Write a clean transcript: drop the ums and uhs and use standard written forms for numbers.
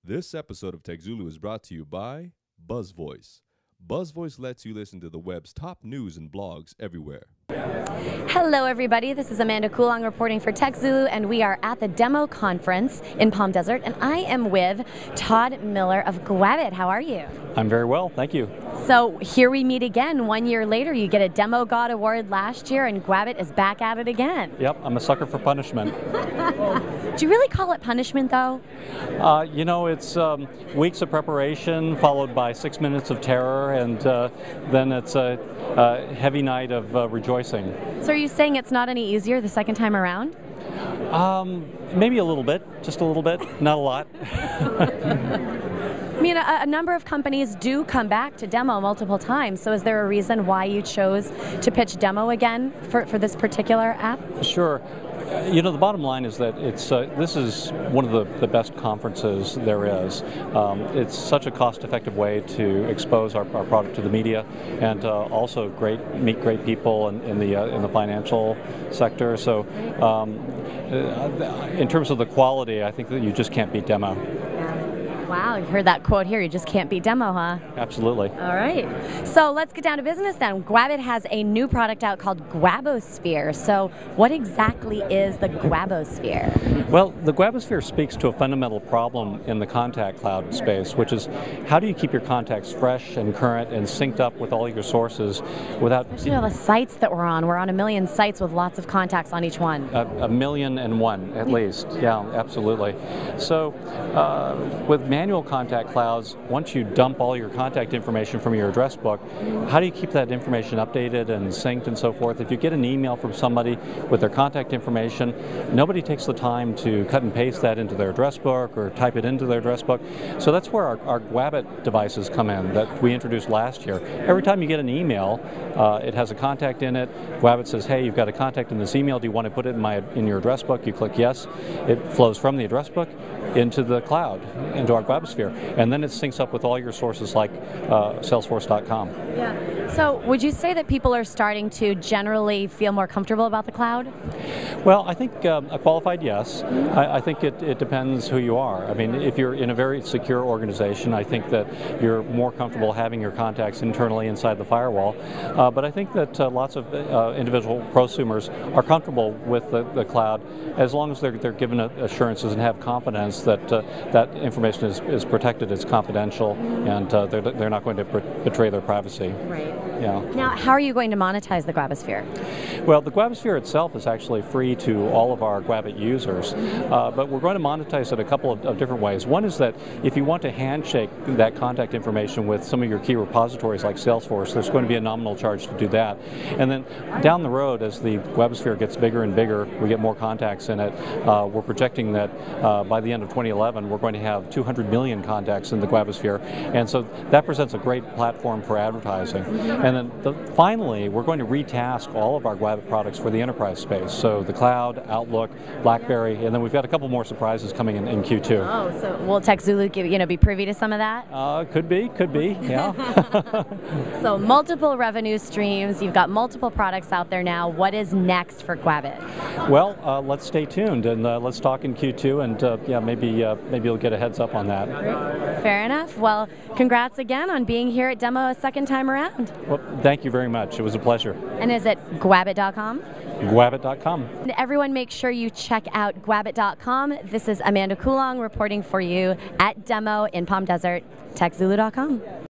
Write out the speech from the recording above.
This episode of TechZulu is brought to you by BuzzVoice. BuzzVoice lets you listen to the web's top news and blogs everywhere. Hello everybody, this is Amanda Coulong reporting for TechZulu, and we are at the demo conference in Palm Desert, and I am with Todd Miller of gwab-o. How are you? I'm very well, thank you. So here we meet again 1 year later. You get a Demo God Award last year, and gwab-o is back at it again. Yep, I'm a sucker for punishment. Do you really call it punishment though? You know, it's weeks of preparation followed by 6 minutes of terror, and then it's a heavy night of rejoicing. So are you saying it's not any easier the second time around? Maybe a little bit, just a little bit, not a lot. I mean, a number of companies do come back to demo multiple times, so is there a reason why you chose to pitch demo again for this particular app? Sure. You know, the bottom line is that this is one of the best conferences there is. It's such a cost-effective way to expose our product to the media, and also meet great people in the financial sector. So, in terms of the quality, I think that you just can't beat demo. Wow, you heard that quote here, you just can't beat demo, huh? Absolutely. All right. So let's get down to business then. gwab-o has a new product out called gwab-o-sphere. So what exactly is the gwab-o-sphere? Well, the gwab-o-sphere speaks to a fundamental problem in the contact cloud space, which is how do you keep your contacts fresh and current and synced up with all your sources without... Especially all the sites that we're on. We're on 1 million sites with lots of contacts on each one. 1,000,001 at least. Yeah, absolutely. So with manual contact clouds, once you dump all your contact information from your address book, how do you keep that information updated and synced and so forth? If you get an email from somebody with their contact information, nobody takes the time to cut and paste that into their address book or type it into their address book. So that's where our gwab-o devices come in that we introduced last year. Every time you get an email, it has a contact in it. gwab-o says, hey, you've got a contact in this email. Do you want to put it in your address book? You click yes. It flows from the address book into the cloud, into our gwab-o-sphere, and then it syncs up with all your sources like Salesforce.com. Yeah. So would you say that people are starting to generally feel more comfortable about the cloud? Well, I think a qualified yes. I think it depends who you are. I mean, if you're in a very secure organization, I think that you're more comfortable having your contacts internally inside the firewall. But I think that lots of individual prosumers are comfortable with the cloud as long as they're given assurances and have confidence that that information is protected, it's confidential, and they're not going to betray their privacy. Right. Yeah. Now, how are you going to monetize the gwab-o-sphere? Well, the gwab-o-sphere itself is actually free to all of our gwab-o users, but we're going to monetize it a couple of different ways. One is that if you want to handshake that contact information with some of your key repositories like Salesforce, there's going to be a nominal charge to do that. And then down the road, as the gwab-o-sphere gets bigger and bigger, we get more contacts in it. We're projecting that by the end of 2011, we're going to have 200 million contacts in the gwab-o-sphere, and so that presents a great platform for advertising. And then finally, we're going to retask all of our gwab-o products for the enterprise space. So the cloud, Outlook, BlackBerry, and then we've got a couple more surprises coming in Q2. Oh, so will TechZulu be privy to some of that? Could be, yeah. So multiple revenue streams, you've got multiple products out there now. What is next for gwab-o? Well, let's stay tuned and let's talk in Q2, and yeah, maybe you'll get a heads up on that. Fair enough. Well, congrats again on being here at Demo a second time around. Well, thank you very much. It was a pleasure. And is it gwab-o.com? gwab-o.com. And everyone make sure you check out gwab-o.com. This is Amanda Coulong reporting for you at Demo in Palm Desert, TechZulu.com.